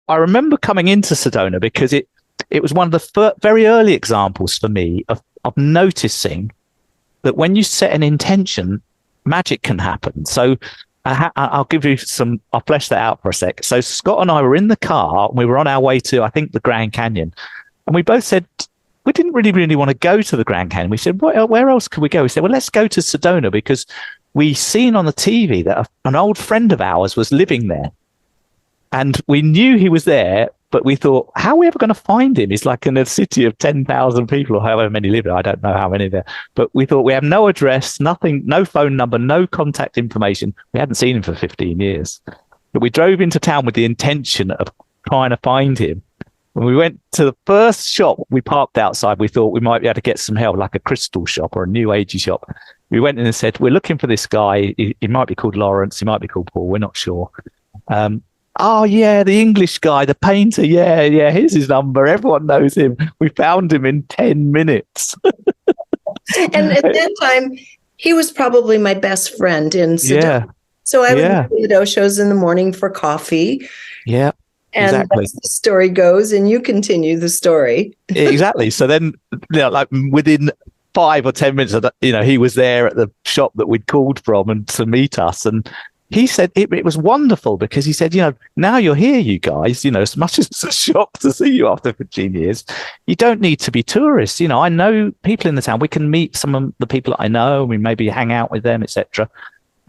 I remember coming into Sedona because it was one of the very early examples for me of noticing that when you set an intention, magic can happen. So I'll give you I'll flesh that out for a sec. So Scott and I were in the car and we were on our way to, I think, the Grand Canyon. And we both said, we didn't really want to go to the Grand Canyon. We said, where else could we go? We said, well, let's go to Sedona because we seen on the TV that an old friend of ours was living there. And we knew he was there, but we thought, how are we ever going to find him? He's like in a city of 10,000 people or however many live there. I don't know how many there. But we thought we have no address, nothing, no phone number, no contact information. We hadn't seen him for 15 years. But we drove into town with the intention of trying to find him. When we went to the first shop, we parked outside. We thought we might be able to get some help, like a crystal shop or a new agey shop. We went in and said, we're looking for this guy. He might be called Lawrence. He might be called Paul. We're not sure. Oh, yeah, the English guy, the painter. Yeah, here's his number. Everyone knows him. We found him in 10 minutes. And at that time, he was probably my best friend in Sedona. Yeah. So I would go to the shows in the morning for coffee. Yeah. And exactly. That's the story goes, and you continue the story. Exactly. So then, like within 5 or 10 minutes, he was there at the shop that we'd called from and to meet us. And he said it was wonderful because he said, now you're here, you guys, as much as it's a shock to see you after 15 years, you don't need to be tourists. I know people in the town. We can meet some of the people that I know. We maybe hang out with them, etc.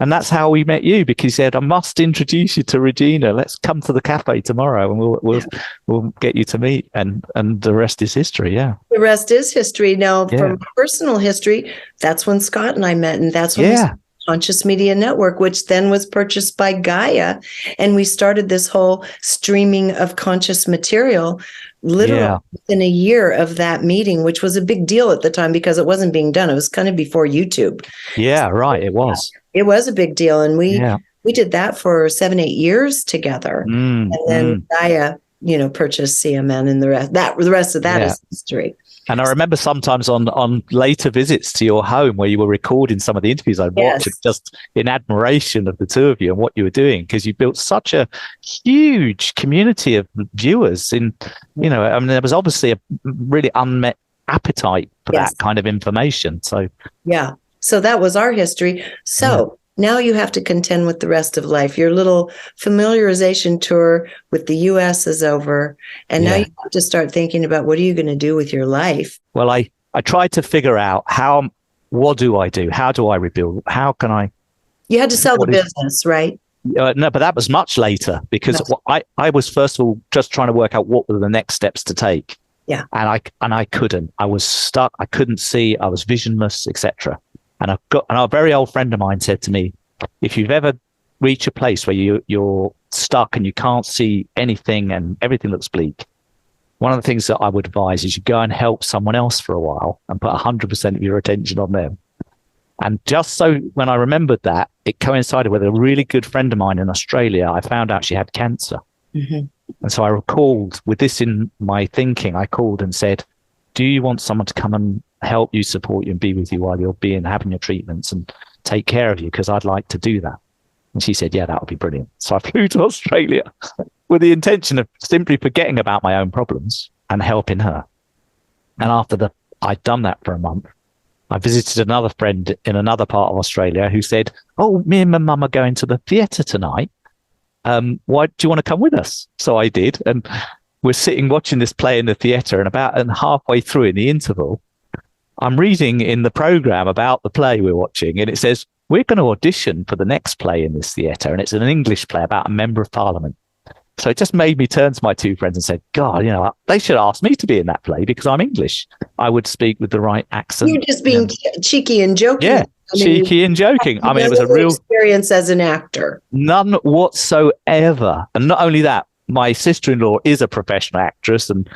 And that's how we met you, because he said, I must introduce you to Regina. Let's come to the cafe tomorrow and we'll get you to meet. And the rest is history. Yeah. The rest is history. Now, from personal history, that's when Scott and I met. And that's when we started Conscious Media Network, which then was purchased by Gaia. And we started this whole streaming of conscious material literally within a year of that meeting, which was a big deal at the time because it wasn't being done. It was kind of before YouTube. Yeah, right. It was. It was a big deal. And we did that for 7-8 years together. And then Gaia, purchased CMN, and the rest of that is history. And I remember sometimes on later visits to your home where you were recording some of the interviews I'd watched just in admiration of the two of you and what you were doing, because you built such a huge community of viewers there was obviously a really unmet appetite for that kind of information. So that was our history. So now you have to contend with the rest of life. Your little familiarization tour with the U.S. is over. And now you have to start thinking about what are you going to do with your life? Well, I tried to figure out what do I do? How do I rebuild? How can I? You had to sell the business, right? No, but that was much later because I was, first of all, just trying to work out what were the next steps to take. Yeah. And I couldn't. I was stuck. I couldn't see. I was visionless, etc. And a very old friend of mine said to me, if you've ever reached a place where you're stuck and you can't see anything and everything looks bleak, one of the things that I would advise is you go and help someone else for a while and put 100% of your attention on them. And just so when I remembered that, it coincided with a really good friend of mine in Australia. I found out she had cancer. Mm-hmm. And so I recalled, with this in my thinking, I called and said, do you want someone to come and help you, support you, and be with you while you're having your treatments and take care of you? Because I'd like to do that. And she said, yeah, that would be brilliant. So I flew to Australia with the intention of simply forgetting about my own problems and helping her. And after I'd done that for a month, I visited another friend in another part of Australia who said, oh, me and my mum are going to the theatre tonight. Why do you want to come with us? So I did. And we're sitting watching this play in the theatre, and about halfway through in the interval, I'm reading in the program about the play we're watching, and it says, we're going to audition for the next play in this theatre, and it's an English play about a member of parliament. So it just made me turn to my two friends and say, God, they should ask me to be in that play because I'm English. I would speak with the right accent. You're just being cheeky and joking. Yeah, cheeky and joking. It was a real experience as an actor. None whatsoever. And not only that, my sister-in-law is a professional actress, and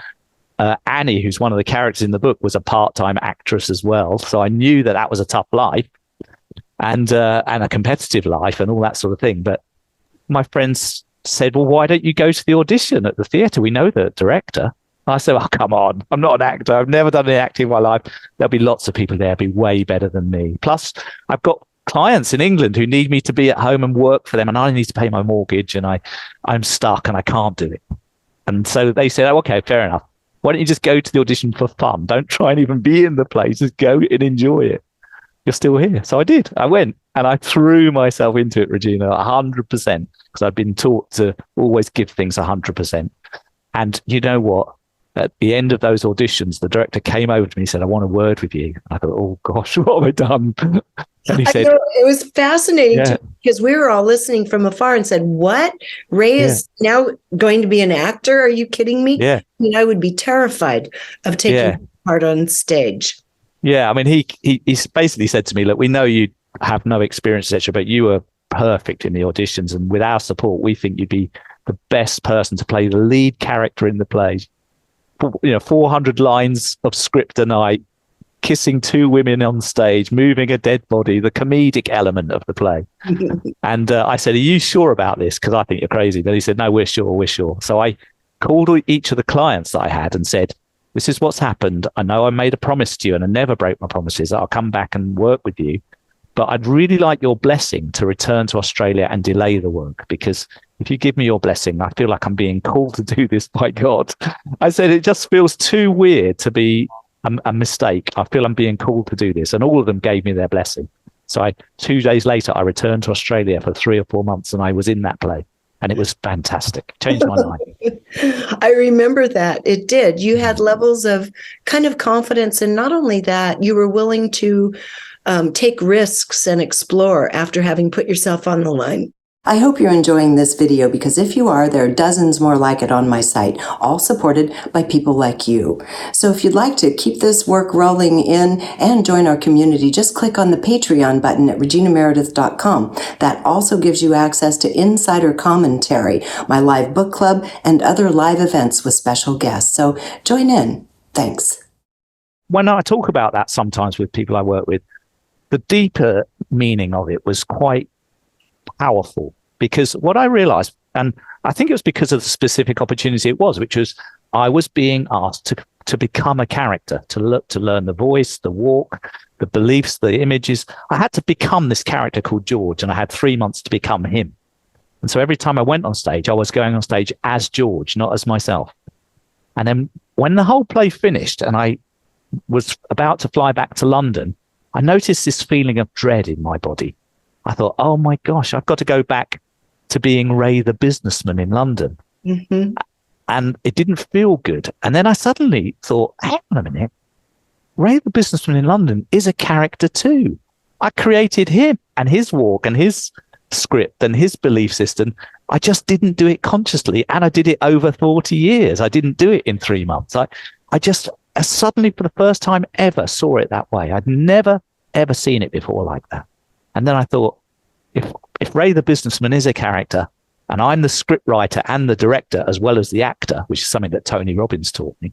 Annie, who's one of the characters in the book, was a part-time actress as well. So I knew that was a tough life and a competitive life and all that sort of thing. But my friends said, well, why don't you go to the audition at the theatre? We know the director. I said, oh, come on. I'm not an actor. I've never done any acting in my life. There'll be lots of people there be way better than me. Plus, I've got clients in England who need me to be at home and work for them, and I need to pay my mortgage, and I'm stuck and I can't do it. And so they said, oh, okay, fair enough. Why don't you just go to the audition for fun? Don't try and even be in the play. Just go and enjoy it. You're still here. So I did. I went and I threw myself into it, Regina, 100%, because I've been taught to always give things 100%. And you know what? At the end of those auditions, the director came over to me and said, I want a word with you. I thought, oh gosh, what have I done? And he said, it was fascinating too, because we were all listening from afar and said, what? Ray is now going to be an actor? Are you kidding me? Yeah. I mean, I would be terrified of taking part on stage. Yeah. I mean, he basically said to me, look, we know you have no experience, etc., but you were perfect in the auditions. And with our support, we think you'd be the best person to play the lead character in the play. 400 lines of script a night, kissing 2 women on stage, moving a dead body, the comedic element of the play. And I said, are you sure about this? Because I think you're crazy. But he said, no, we're sure. So I called each of the clients that I had and said, this is what's happened. I know I made a promise to you and I never break my promises. I'll come back and work with you. But I'd really like your blessing to return to Australia and delay the work, because if you give me your blessing, I feel like I'm being called to do this by God. I said, it just feels too weird to be a mistake. I feel I'm being called to do this. And all of them gave me their blessing. So 2 days later, I returned to Australia for 3 or 4 months and I was in that play. And it was fantastic. Changed my life. I remember that. It did. You had levels of kind of confidence. And not only that, you were willing to take risks and explore after having put yourself on the line. I hope you're enjoying this video, because if you are, there are dozens more like it on my site, all supported by people like you. So if you'd like to keep this work rolling in and join our community, just click on the Patreon button at reginameredith.com. That also gives you access to insider commentary, my live book club, and other live events with special guests. So join in. Thanks. When I talk about that sometimes with people I work with, the deeper meaning of it was quite powerful, because what I realized, and I think it was because of the specific opportunity it was, which was I was being asked to become a character, to learn the voice, the walk, the beliefs, the images. I had to become this character called George, and I had 3 months to become him. And so every time I went on stage, I was going on stage as George, not as myself. And then when the whole play finished and I was about to fly back to London, I noticed this feeling of dread in my body. I thought, oh my gosh, I've got to go back to being Ray the businessman in London. Mm-hmm. And it didn't feel good. And then I suddenly thought, hang on a minute, Ray the businessman in London is a character too. I created him and his walk and his script and his belief system. I just didn't do it consciously. And I did it over 40 years. I didn't do it in 3 months. I just suddenly, for the first time ever, saw it that way. I'd never, ever seen it before like that. And then I thought, if Ray the businessman is a character and I'm the script writer and the director as well as the actor, which is something that Tony Robbins taught me,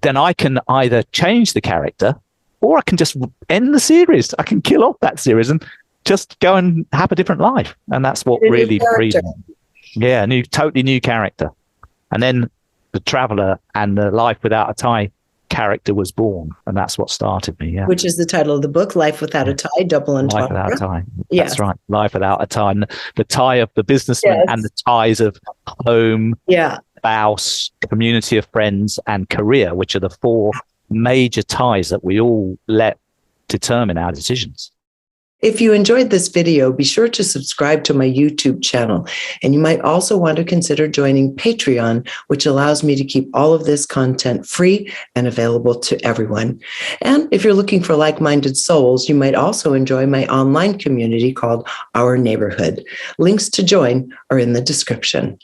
then I can either change the character or I can just end the series. I can kill off that series and just go and have a different life. And that's what really freed me. Yeah, totally new character. And then the Traveller and the Life Without a Tie character was born, and that's what started me. Yeah, which is the title of the book, Life Without a Tie, double entendre. Life Without a Tie. Yes. That's right. Life Without a Tie. And the tie of the businessman and the ties of home, spouse, community of friends, and career, which are the 4 major ties that we all let determine our decisions. If you enjoyed this video, be sure to subscribe to my YouTube channel. And you might also want to consider joining Patreon, which allows me to keep all of this content free and available to everyone. And if you're looking for like-minded souls, you might also enjoy my online community called Our Neighborhood. Links to join are in the description.